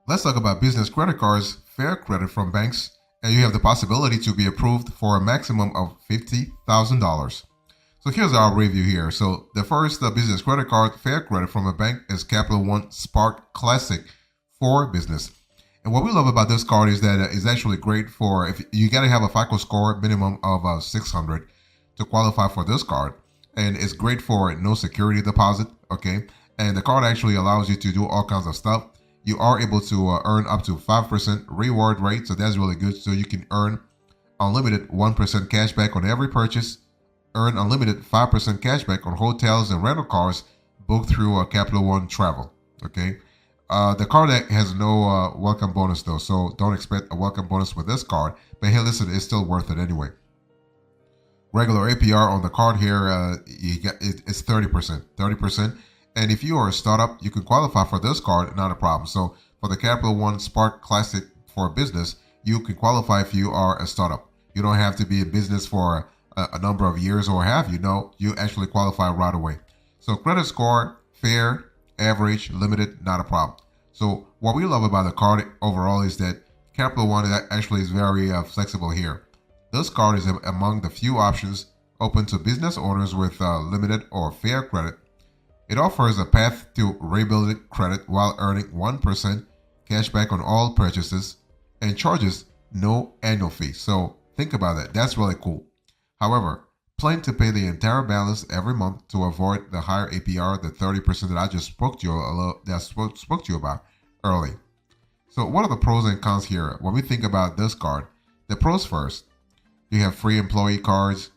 Let's talk about business credit cards, fair credit from banks, and you have the possibility to be approved for a maximum of $50,000. So here's our review here. So the first business credit card, fair credit from a bank, is Capital One Spark Classic for business. And what we love about this card is that it's actually great for if you got to have a FICO score minimum of 600 to qualify for this card. And it's great for no security deposit, okay? And the card actually allows you to do all kinds of stuff. You are able to earn up to 5% reward rate, so that's really good. So you can earn unlimited 1% cashback on every purchase, earn unlimited 5% cashback on hotels and rental cars booked through Capital One Travel, okay? The card has no welcome bonus though, so don't expect a welcome bonus with this card. But hey, listen, it's still worth it anyway. Regular APR on the card here, it's 30%. 30%. And if you are a startup, you can qualify for this card, not a problem. So for the Capital One Spark Classic for business, you can qualify if you are a startup. You don't have to be in business for a number of years or have you. No, you actually qualify right away. So credit score, fair, average, limited, not a problem. So what we love about the card overall is that Capital One actually is very flexible here. This card is among the few options open to business owners with limited or fair credit. It offers a path to rebuilding credit while earning 1% cashback on all purchases and charges no annual fee. So think about that. That's really cool. However, plan to pay the entire balance every month to avoid the higher APR, the 30% that I just spoke to you about early. So what are the pros and cons here? When we think about this card, the pros first, you have free employee cards,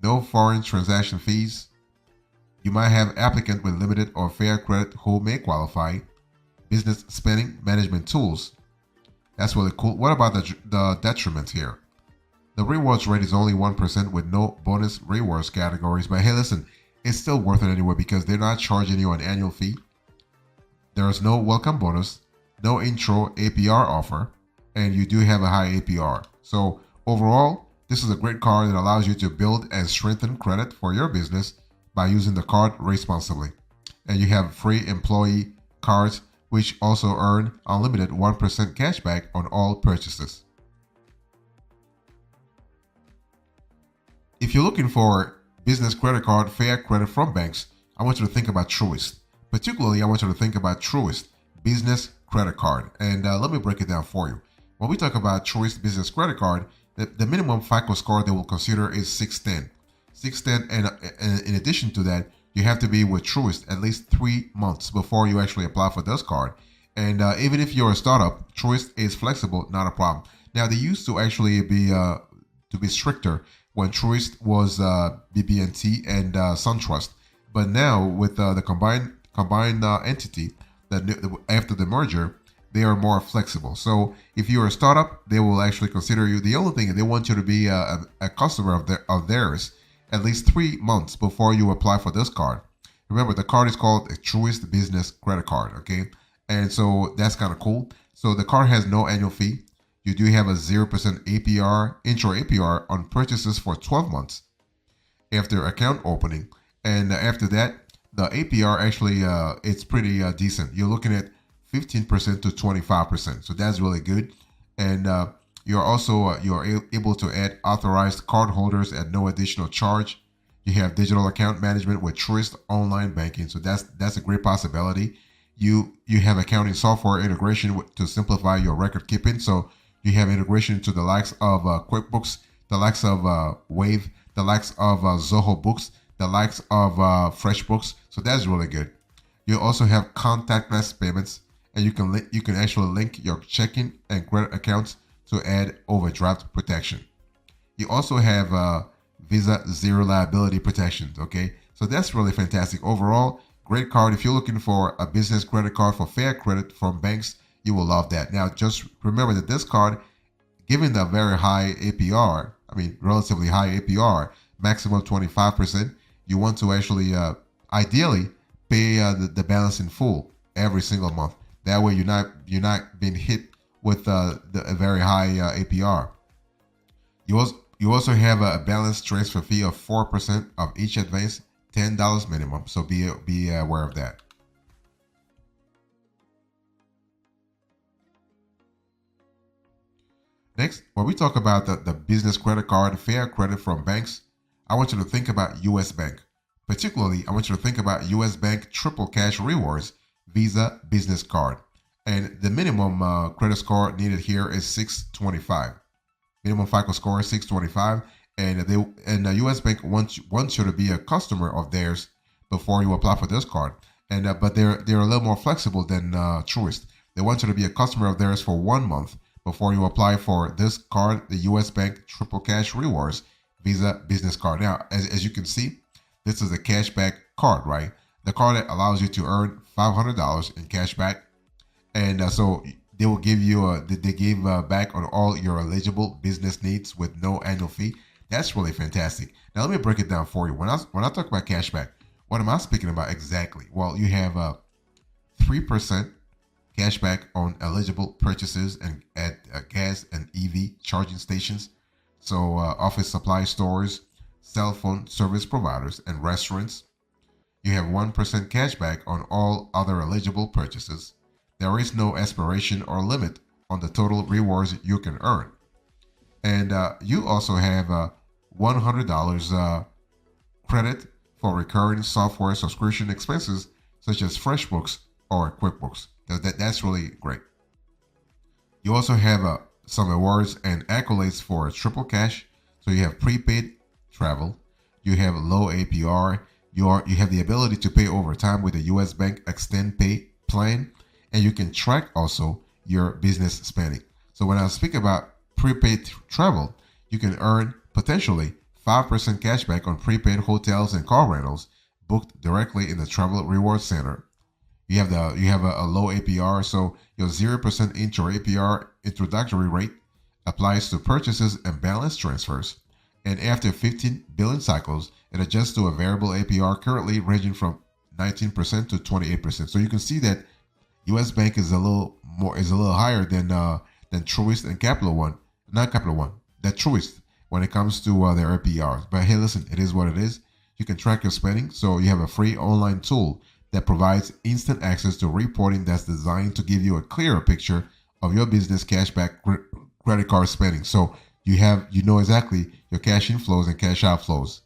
no foreign transaction fees. You might have applicant with limited or fair credit who may qualify. Business spending management tools. That's really cool. What about the detriment here? The rewards rate is only 1% with no bonus rewards categories. But hey, listen, it's still worth it anyway because they're not charging you an annual fee. There is no welcome bonus, no intro APR offer, and you do have a high APR. So overall, this is a great card that allows you to build and strengthen credit for your business by using the card responsibly. And you have free employee cards, which also earn unlimited 1% cashback on all purchases. If you're looking for business credit card, fair credit from banks, I want you to think about Truist. Particularly, I want you to think about Truist business credit card. And let me break it down for you. When we talk about Truist business credit card, the minimum FICO score they will consider is 610. 610, and in addition to that, you have to be with Truist at least 3 months before you actually apply for this card. And even if you're a startup, Truist is flexible, not a problem. Now, they used to actually be stricter when Truist was BB&T and SunTrust, but now with the combined entity after the merger, they are more flexible. So if you're a startup, they will actually consider you. The only thing they want you to be a customer of theirs at least 3 months before you apply for this card. Remember, the card is called a Truist Business Credit Card, okay? And so that's kind of cool. So the card has no annual fee. You do have a 0% APR, intro APR on purchases for 12 months after account opening. And after that, the APR actually, it's pretty decent. You're looking at 15% to 25%. So that's really good. And you're also you're able to add authorized cardholders at no additional charge. You have digital account management with Truist online banking, so that's a great possibility. You have accounting software integration to simplify your record keeping. So you have integration to the likes of QuickBooks, the likes of Wave, the likes of Zoho Books, the likes of FreshBooks. So that's really good. You also have contactless payments, and you can actually link your checking and credit accounts to add overdraft protection. You also have Visa zero liability protections. Okay, so that's really fantastic. Overall, great card. If you're looking for a business credit card for fair credit from banks, you will love that. Now, just remember that this card, given the very high APR, I mean, relatively high APR, maximum 25%, you want to actually, ideally, pay the balance in full every single month. That way, you're not being hit with a very high APR. You also have a balance transfer fee of 4% of each advance, $10 minimum. So be aware of that. next, when we talk about the business credit card, fair credit from banks, I want you to think about US Bank. Particularly, I want you to think about US Bank Triple Cash Rewards Visa Business Card. And the minimum credit score needed here is 625. Minimum FICO score is 625. And the US Bank wants you to be a customer of theirs before you apply for this card. And but they're a little more flexible than Truist. They want you to be a customer of theirs for 1 month before you apply for this card, the US Bank Triple Cash Rewards Visa Business Card. Now, as you can see, this is a cashback card, right? The card that allows you to earn $500 in cashback, and so they will give you they give back on all your eligible business needs with no annual fee. That's really fantastic. Now let me break it down for you. When I talk about cashback, what am I speaking about exactly? Well, you have 3% cashback on eligible purchases and at gas and EV charging stations. So office supply stores, cell phone service providers, and restaurants. You have 1% cashback on all other eligible purchases. There is no expiration or limit on the total rewards you can earn. And you also have $100 credit for recurring software subscription expenses such as FreshBooks or QuickBooks. That's really great. You also have some awards and accolades for triple cash. So you have prepaid travel, you have low APR, you have the ability to pay over time with the US Bank Extend Pay plan, and you can track also your business spending. So when I speak about prepaid travel, you can earn potentially 5% cashback on prepaid hotels and car rentals booked directly in the Travel Reward Center. You have a low APR, so your 0% intro APR introductory rate applies to purchases and balance transfers. And after 15 billing cycles, it adjusts to a variable APR currently ranging from 19% to 28%. So you can see that US Bank is a little higher than Truist and Capital One, not Capital One, that Truist when it comes to their APRs. But hey, listen, it is what it is. You can track your spending, so you have a free online tool that provides instant access to reporting that's designed to give you a clearer picture of your business cashback credit card spending. So you know exactly your cash inflows and cash outflows.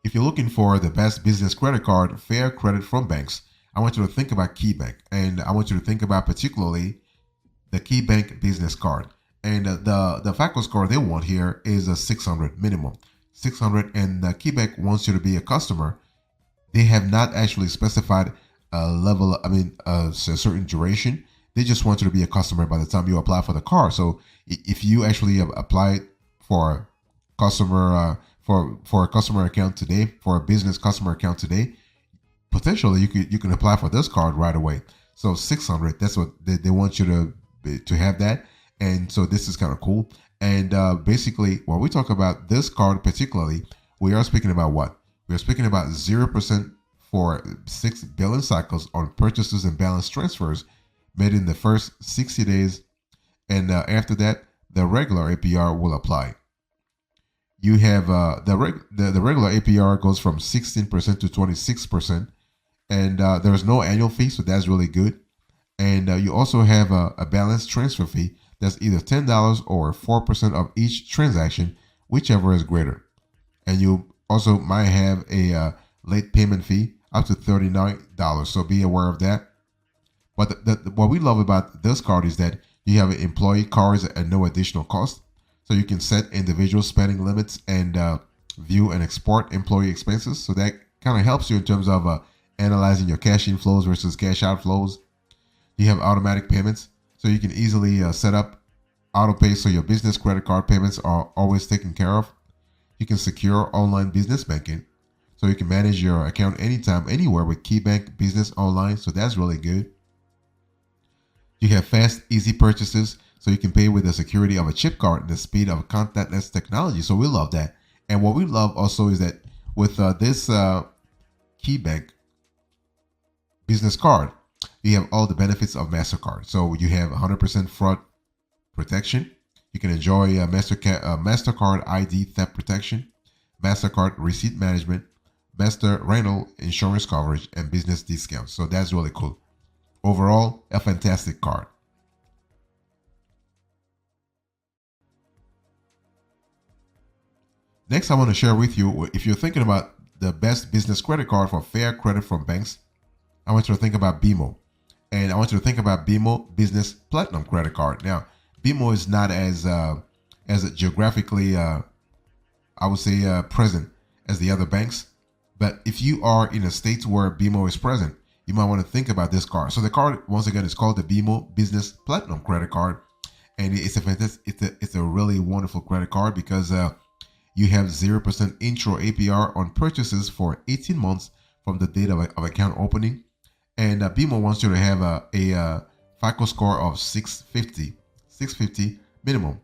If you're looking for the best business credit card, fair credit from banks, I want you to think about KeyBank, and I want you to think about particularly the KeyBank business card. And the FICO score they want here is a 600 minimum. 600, and KeyBank wants you to be a customer. They have not actually specified a level, a certain duration. They just want you to be a customer by the time you apply for the card. So if you actually apply for customer for a customer account today, for a business customer account today, potentially you can apply for this card right away. So 600, that's what they want you to have that. And so this is kind of cool. And basically, when we talk about this card particularly, we are speaking about what? We are speaking about 0% for 6 billing cycles on purchases and balance transfers made in the first 60 days. And after that, the regular APR will apply. You have the regular APR goes from 16% to 26%. And there's no annual fee, so that's really good. And you also have a balance transfer fee that's either $10 or 4% of each transaction, whichever is greater. And you also might have a late payment fee up to $39, so be aware of that. But what we love about this card is that you have employee cards at no additional cost. So you can set individual spending limits and view and export employee expenses. So that kind of helps you in terms of analyzing your cash inflows versus cash outflows. You have automatic payments, so you can easily set up auto pay so your business credit card payments are always taken care of. You can secure online business banking, so you can manage your account anytime, anywhere with KeyBank Business Online, so that's really good. You have fast, easy purchases, so you can pay with the security of a chip card and the speed of contactless technology, so we love that. And what we love also is that with this KeyBank business card, you have all the benefits of MasterCard. So you have 100% fraud protection. You can enjoy MasterCard ID theft protection, MasterCard receipt management, Master rental insurance coverage, and business discounts. So that's really cool. Overall, a fantastic card. Next, I want to share with you, if you're thinking about the best business credit card for fair credit from banks, I want you to think about BMO. And I want you to think about BMO Business Platinum Credit Card. Now, BMO is not as geographically, I would say, present as the other banks. But if you are in a state where BMO is present, you might want to think about this card. So the card, once again, is called the BMO Business Platinum Credit Card, and it's a really wonderful credit card because you have 0% intro APR on purchases for 18 months from the date of account opening. And BMO wants you to have a FICO score of 650 minimum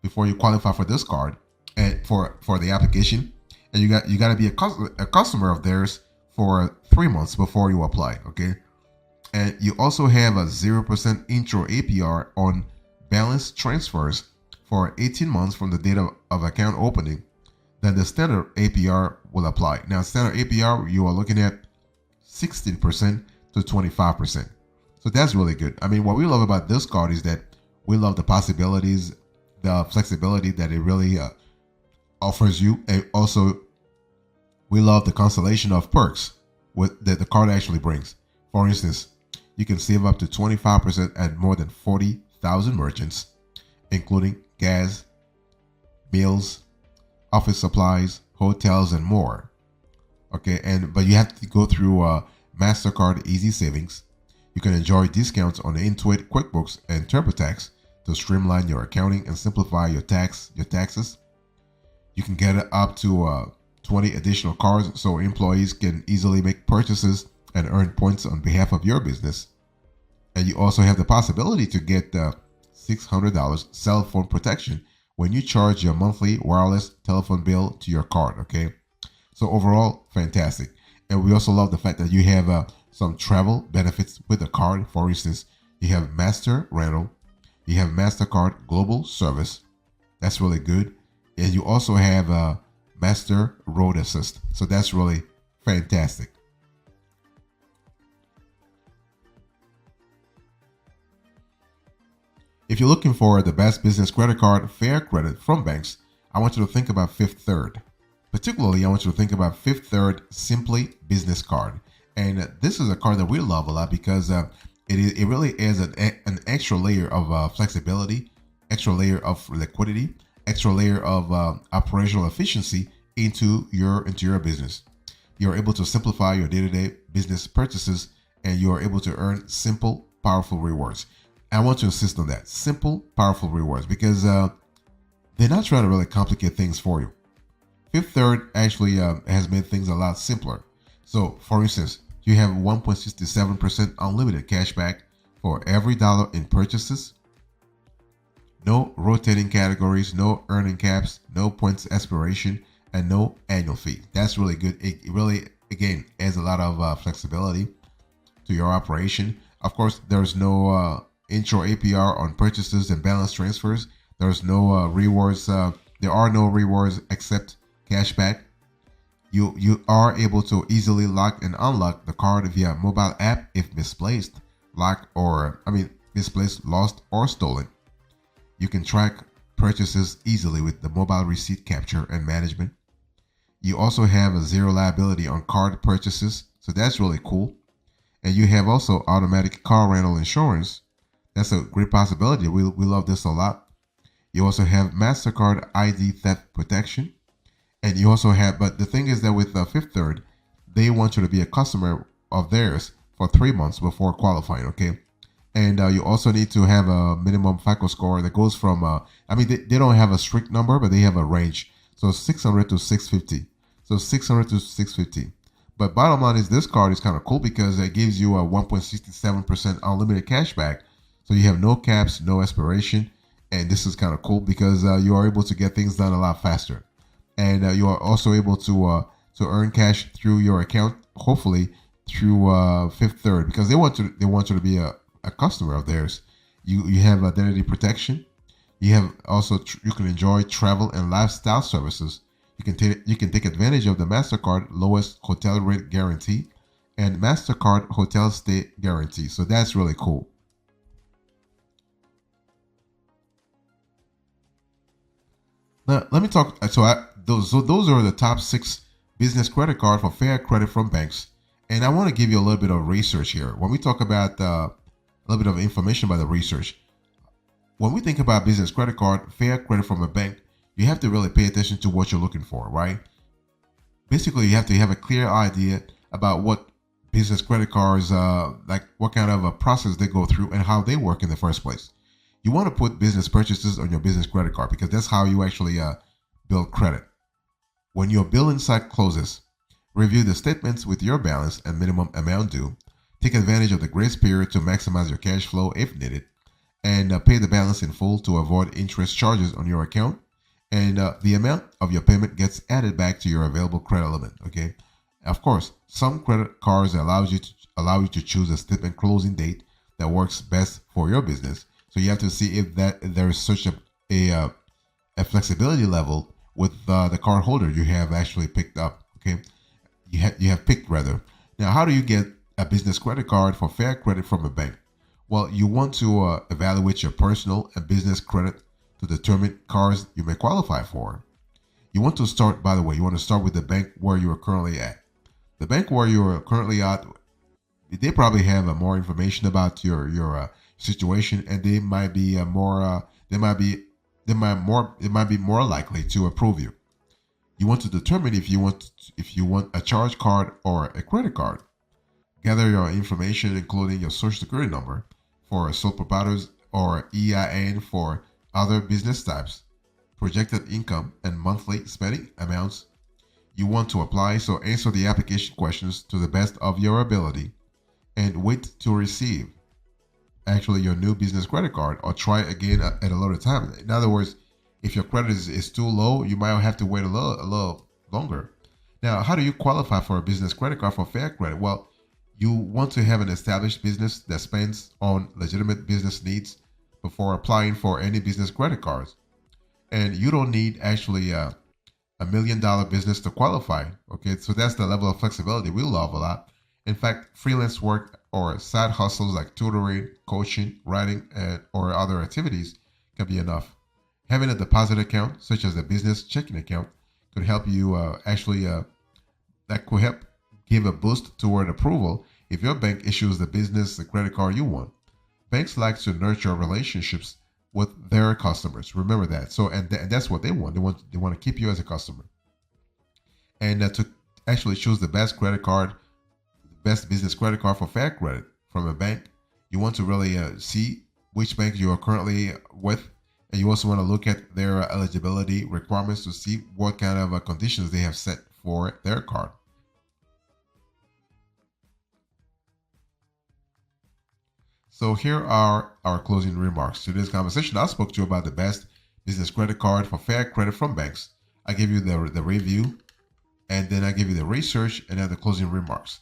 before you qualify for this card and for the application. And you got to be a customer of theirs for 3 months before you apply. Okay, and you also have a 0% intro APR on balance transfers for 18 months from the date of account opening. Then the standard APR will apply. Now, standard APR, you are looking at 16% to 25%. So that's really good. I mean, what we love about this card is that we love the possibilities, the flexibility that it really offers you. And also, we love the constellation of perks that the card actually brings. For instance, you can save up to 25% at more than 40,000 merchants, including gas, meals, office supplies, hotels, and more. Okay, but you have to go through MasterCard Easy Savings. You can enjoy discounts on Intuit, QuickBooks, and TurboTax to streamline your accounting and simplify your taxes. You can get up to 20 additional cards so employees can easily make purchases and earn points on behalf of your business. And you also have the possibility to get $600 cell phone protection when you charge your monthly wireless telephone bill to your card. Okay, so overall, fantastic. And we also love the fact that you have some travel benefits with the card. For instance, you have Master Rental, you have MasterCard Global Service. That's really good. And you also have Master Road Assist. So that's really fantastic. If you're looking for the best business credit card, fair credit from banks, I want you to think about Fifth Third. Particularly, I want you to think about Fifth Third Simply Business Card. And this is a card that we love a lot because it really adds an extra layer of flexibility, extra layer of liquidity, extra layer of operational efficiency into your business. You're able to simplify your day-to-day business purchases, and you are able to earn simple, powerful rewards. I want to insist on that. Simple, powerful rewards, because they're not trying to really complicate things for you. Fifth Third actually has made things a lot simpler. So, for instance, you have 1.67% unlimited cashback for every dollar in purchases. No rotating categories, no earning caps, no points expiration, and no annual fee. That's really good. It really, again, adds a lot of flexibility to your operation. Of course, there's no intro APR on purchases and balance transfers. There's no rewards. There are no rewards except cashback. You are able to easily lock and unlock the card via mobile app if misplaced, misplaced, lost, or stolen. You can track purchases easily with the mobile receipt capture and management. You also have a zero liability on card purchases, so that's really cool. And you have also automatic car rental insurance. That's a great possibility. We love this a lot. You also have MasterCard ID theft protection. And you also have, but the thing is that with Fifth Third, they want you to be a customer of theirs for 3 months before qualifying, okay? And you also need to have a minimum FICO score that goes from, they don't have a strict number, but they have a range. So 600 to 650. So 600 to 650. But bottom line is this card is kind of cool because it gives you a 1.67% unlimited cashback. So you have no caps, no expiration. And this is kind of cool because you are able to get things done a lot faster. And you are also able to earn cash through your account, hopefully through Fifth Third, because they want you to be a customer of theirs. You have identity protection. You have also you can enjoy travel and lifestyle services. You can take advantage of the MasterCard lowest hotel rate guarantee, and MasterCard hotel stay guarantee. So that's really cool. Now, let me talk. Those are the top 6 business credit card for fair credit from banks. And I want to give you a little bit of research here. When we talk about a little bit of information about the research, when we think about business credit card, fair credit from a bank, you have to really pay attention to what you're looking for, right? Basically, you have to have a clear idea about what business credit cards, like what kind of a process they go through and how they work in the first place. You want to put business purchases on your business credit card because that's how you actually build credit. When your billing cycle closes, review the statements with your balance and minimum amount due. Take advantage of the grace period to maximize your cash flow if needed, and pay the balance in full to avoid interest charges on your account. And the amount of your payment gets added back to your available credit limit. Okay. Of course, some credit cards allow you to choose a statement closing date that works best for your business. So you have to see if there is such a flexibility level with the card holder you have actually picked up. Okay, you have picked rather. Now, how do you get a business credit card for fair credit from a bank? Well, you want to evaluate your personal and business credit to determine cards you may qualify for. You want to start, by the way, you want to start with the bank where you are currently at. The bank where you are currently at, they probably have more information about your situation, and they might be more likely to approve you. You want to determine if you want a charge card or a credit card. Gather your information, including your social security number for sole proprietors or EIN for other business types, projected income, and monthly spending amounts you want to apply. So answer the application questions to the best of your ability and wait to receive actually your new business credit card, or try again at a later time. In other words, if your credit is too low, you might have to wait a little longer. Now, how do you qualify for a business credit card for fair credit? Well, you want to have an established business that spends on legitimate business needs before applying for any business credit cards. And you don't need actually $1 million business to qualify. Okay, so that's the level of flexibility we love a lot. In fact, freelance work or side hustles like tutoring, coaching, writing, or other activities can be enough. Having a deposit account, such as a business checking account, could help you that could help give a boost toward approval if your bank issues the credit card you want. Banks like to nurture relationships with their customers. Remember that. So, and that's what they want. They want to keep you as a customer, and to actually choose the best credit card, best business credit card for fair credit from a bank. You want to really see which bank you are currently with, and you also want to look at their eligibility requirements to see what kind of conditions they have set for their card. So here are our closing remarks to this conversation. I spoke to you about the best business credit card for fair credit from banks. I gave you the review, and then I give you the research and then the closing remarks.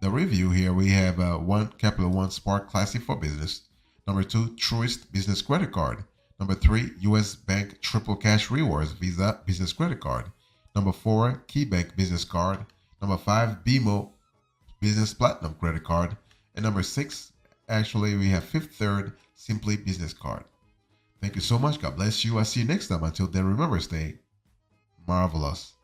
The review here, we have Capital One Spark Classic for Business. Number 2, Truist Business Credit Card. Number 3, U.S. Bank Triple Cash Rewards Visa Business Credit Card. Number 4, KeyBank Business Card. Number 5, BMO Business Platinum Credit Card. And number 6, actually, we have Fifth Third Simply Business Card. Thank you so much. God bless you. I'll see you next time. Until then, remember, stay marvelous.